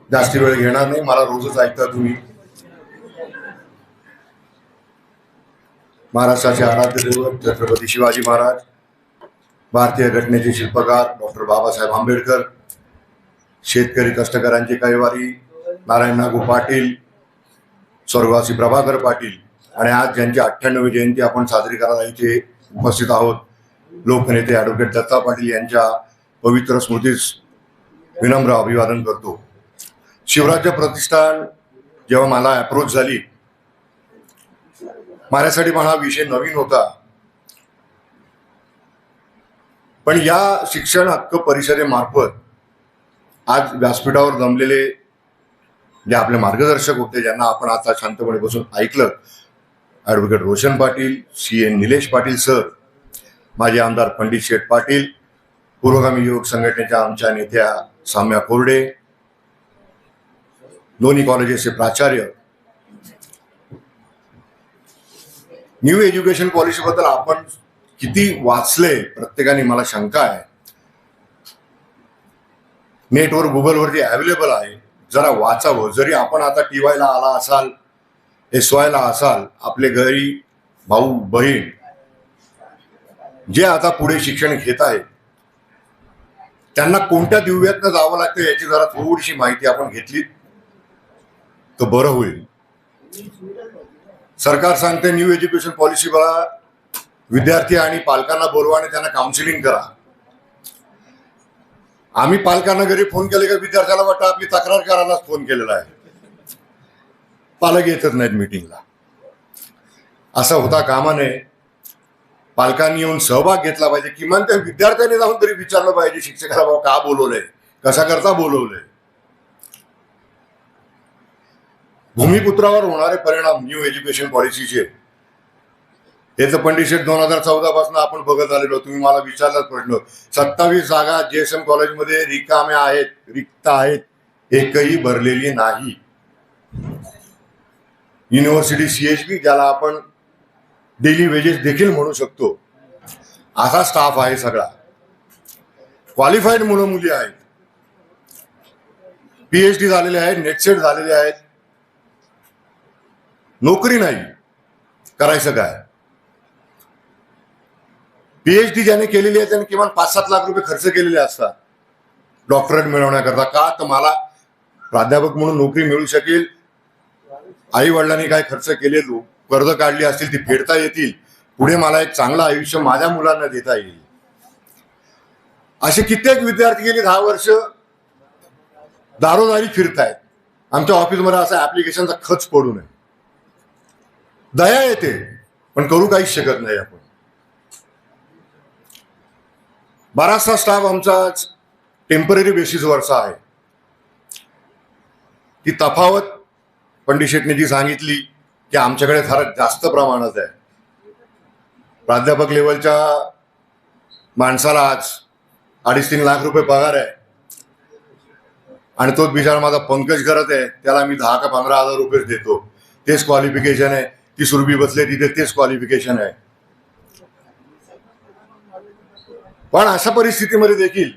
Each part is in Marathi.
जास्ती वेळ घेणार नाही, मला रोजच ऐकता तुम्ही. महाराष्ट्राचे आराध्य दैवत छत्रपती शिवाजी महाराज, भारतीय घटनेचे शिल्पकार डॉक्टर बाबासाहेब आंबेडकर, शेतकरी कष्टकऱ्यांचे कैवारी नारायण नागू पाटील, स्वर्गवासी प्रभाकर पाटील, आणि आज ज्यांची 98वी जयंती आपण साजरी करायला इथे उपस्थित आहोत, लोकनेते ॲडव्होकेट दत्ता पाटील यांच्या पवित्र स्मृतीस विनम्र अभिवादन करतो. शिवराज्य प्रतिष्ठान जेव्हा मला अप्रोच झाली, माझ्यासाठी पण हा विषय नवीन होता, पण या शिक्षण हक्क परिषदेमार्फत आज व्यासपीठावर जमलेले जे आपले मार्गदर्शक होते, ज्यांना आपण आता शांतपणे बसून ऐकलं, advocate Roshan Patil, CN Nilesh Patil sir, माजी आमदार पंडित शेठ पाटील, पुरोगामी युवक संघटनेच्या आमच्या नेत्या साम्या कोरडे, दोन्ही कॉलेजेसचे प्राचार्य, न्यू एज्युकेशन पॉलिसीबद्दल आपण किती वाचले प्रत्येकाने, मला शंका आहे. नेटवर गुगलवरती अवेलेबल आहे, जरा वाचावं. जरी आपण आता TY ला आला असाल, SY ला असाल, आपले घरी भाऊ बहीण जे आता पुढे शिक्षण घेत आहेत, त्यांना कोणत्या दिव्यातनं जावं लागतं याची जरा थोडीशी माहिती आपण घेतली तर बरं होईल. सरकार सांगते न्यू एज्युकेशन पॉलिसी बघा, विद्यार्थी आणि पालकांना बोलवा आणि त्यांना काउन्सिलिंग करा. आम्ही पालकांना घरी फोन केले का विद्यार्थ्याला वाटतं आपली तक्रार करायलाच फोन केलेला आहे, पालक येतच नाहीत मीटिंगला. असं होता कामा नये. पालकांनी येऊन सहभाग घेतला पाहिजे, किमान त्या विद्यार्थ्यांनी जाऊन तरी विचारलं पाहिजे शिक्षकाला, बाबा का बोलवलंय, कशा करता बोलवलंय. भूमिपुत्रावर होणारे परिणाम न्यू एज्युकेशन पॉलिसीचे हे तर पंडित शेठ 2014 पासून आपण बघत आलेलो. तुम्ही मला विचारलाच प्रश्न, 27 जागा JSM कॉलेजमध्ये रिकाम्या आहेत, रिक्त आहेत, एकही भरलेली नाही. युनिव्हर्सिटी CHB, ज्याला आपण डेली वेजेस देखील म्हणू शकतो, असा स्टाफ आहे सगळा. क्वालिफाईड मुलं मुली आहेत, PhD झालेले आहेत, नेटसेट झालेले आहेत, नोकरी नाही, करायचं काय. PhD ज्याने केलेली आहे त्याने किमान 5-7 लाख रुपये खर्च केलेले असतात डॉक्टरेट मिळवण्याकरता. का तर मला प्राध्यापक म्हणून नोकरी मिळू शकेल, आई वडिलांनी काय खर्च केले, कर्ज काढली असतील ती फेडता येतील, पुढे मला एक चांगलं आयुष्य माझ्या मुलांना देता येईल. असे कित्येक विद्यार्थी गेली 10 वर्ष दारोदारी फिरतायत. आमच्या ऑफिसमध्ये असा ऍप्लिकेशनचा खच पडू नये. दया येते पण करू काहीच शकत नाही आपण. बराचसा स्टाफ आमचा टेम्पररी बेसिसवरचा आहे. ती तफावत पंडित शेटने जी सांगितली की आमच्याकडे फार जास्त प्रमाणात आहे. प्राध्यापक लेवलच्या माणसाला आज 2.5-3 लाख रुपये पगार आहे, आणि तोच बिचारा माझा पंकज करत आहे, त्याला मी 10 का 15 हजार रुपये देतो. तेच क्वालिफिकेशन आहे, ती सुरभी बसले तिथे तेच क्वालिफिकेशन आहे. पण अशा परिस्थितीमध्ये देखील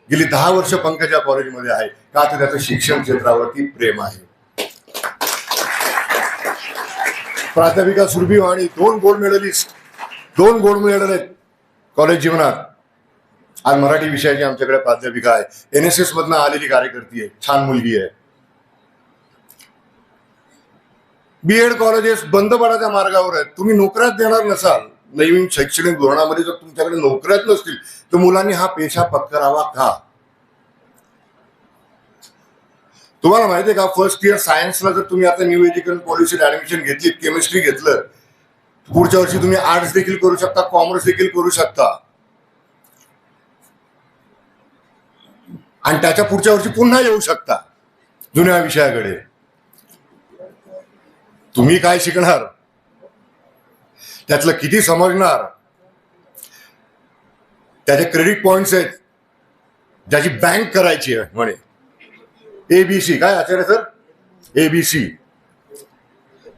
गेली 10 वर्ष पंकज या कॉलेजमध्ये आहे. का तर त्याचं शिक्षण क्षेत्रावरती प्रेम आहे. प्राध्यापिका सुरभी वाणी 2 गोल्ड मेडल आहेत कॉलेज जीवनात. आज मराठी विषयाची आमच्याकडे प्राध्यापिका आहे, NSS मधनं आलेली कार्यकर्ती आहे, छान मुलगी आहे. BEd कॉलेजेस बंद पडायच्या मार्गावर आहेत. तुम्ही नोकऱ्याच देणार नसाल, नवीन शैक्षणिक धोरणामध्ये जर तुमच्याकडे नोकऱ्याच नसतील तर मुलांनी हा पेशा पत्करावा का? तुम्हाला माहिती आहे का, फर्स्ट इयर सायन्सला जर तुम्ही आता न्यू एज्युकेशन पॉलिसीत ऍडमिशन घेतली, केमिस्ट्री घेतलं, पुढच्या वर्षी तुम्ही आर्ट्स देखील करू शकता, कॉमर्स देखील करू शकता, आणि त्याच्या पुढच्या वर्षी पुन्हा येऊ शकता जुन्या विषयाकडे. तुम्ही काय शिकणार, त्यातलं किती समजणार, त्याचे क्रेडिट पॉइंट्स आहेत, ज्याची बँक करायची आहे म्हणे. ABC काय आचार्य सर, ABC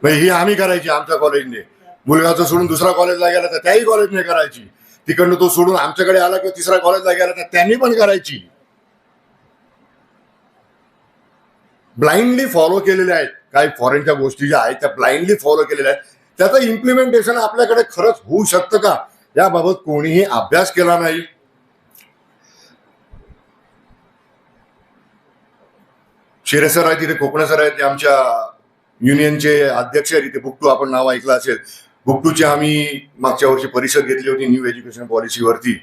ही आम्ही करायची आमच्या कॉलेजने. मुलगाचं सोडून दुसऱ्या कॉलेजला गेला तर त्याही कॉलेजने करायची, तिकडनं तो सोडून आमच्याकडे आला किंवा तिसऱ्या कॉलेजला गेला तर त्यांनी पण करायची. ब्लाइंडली फॉलो केलेल्या आहेत, काही फॉरेनच्या गोष्टी ज्या आहेत त्या ब्लाइंडली फॉलो केलेल्या आहेत. त्याचं इम्प्लिमेंटेशन आपल्याकडे खरंच होऊ शकतं का, याबाबत कोणीही अभ्यास केला नाही. शिरे सर आहेत तिथे, कोकणे सर आहेत, ते आमच्या युनियनचे अध्यक्ष आहेत इथे. बुकटू आपण नाव ऐकलं असेल. बुकटूची आम्ही मागच्या वर्षी परिषद घेतली होती न्यू एज्युकेशन पॉलिसीवरती.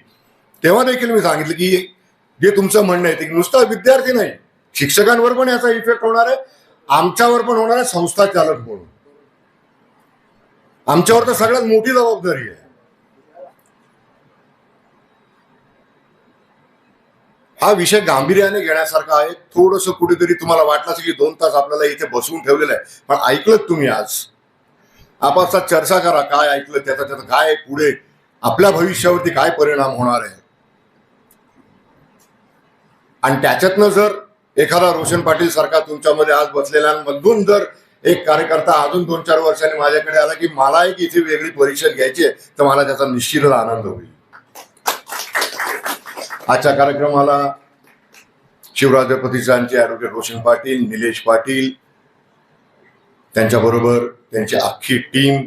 तेव्हा देखील मी सांगितलं की जे तुमचं म्हणणं आहे ते नुसता विद्यार्थी नाही, शिक्षकांवर पण याचा इफेक्ट होणार आहे, आमच्यावर पण होणार आहे संस्था चालक म्हणून. आमच्यावर तर सगळ्यात मोठी जबाबदारी आहे. हा विषय गांभीर्याने घेण्यासारखा आहे. थोडंसं कुठेतरी तुम्हाला वाटलं असेल की 2 तास आपल्याला इथे बसवून ठेवलेलं आहे, पण ऐकलं तुम्ही आज. आपापसात चर्चा करा, काय ऐकलं, त्याचा काय पुढे आपल्या भविष्यावरती काय परिणाम होणार आहे. आणि त्याच्यातनं जर एखादा रोशन पाटील सारखा तुमच्यामध्ये आज बसलेल्यांमधून जर एक कार्यकर्ता अजून 2-4 वर्षांनी माझ्याकडे आला की मला एक इथे वेगळी परिषद घ्यायची आहे, तर मला त्याचा निश्चितच आनंद होईल. आजच्या कार्यक्रमाला शिवराजपतीसांचे ॲडव्होकेट रोशन पाटील, निलेश पाटील, त्यांच्याबरोबर त्यांची अख्खी टीम,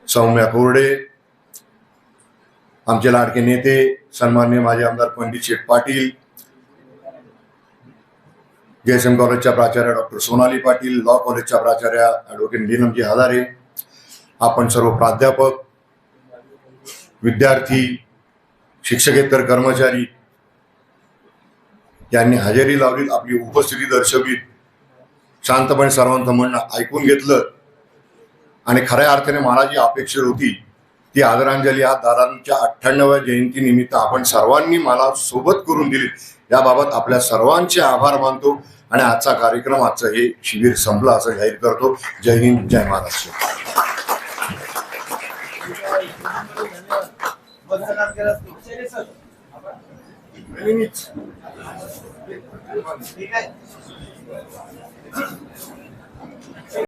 सौम्या कोरडे, आमचे लाडके नेते सन्माननीय माजी आमदार पंडित शेठ पाटील, JSM कॉलेजच्या प्राचार्य डॉक्टर सोनाली पाटील, लॉ कॉलेजच्या प्राचार्य ॲडव्होकेट नीलमजी हजारे, आपण सर्व प्राध्यापक, विद्यार्थी, शिक्षकेतर कर्मचारी यांनी हजेरी लावली, आपली उपस्थिती दर्शवली, शांतपणे सर्वांचं म्हणणं ऐकून घेतलं. आणि खऱ्या अर्थाने मला जी अपेक्षा होती ती आदरांजली आज दादांच्या 98व्या जयंतीनिमित्त आपण सर्वांनी मला सोबत करून दिली. याबाबत आपल्या सर्वांचे आभार मानतो आणि आजचा कार्यक्रम, आजचं हे शिबिर संपलं असं जाहीर करतो. जय हिंद, जय महाराष्ट्र.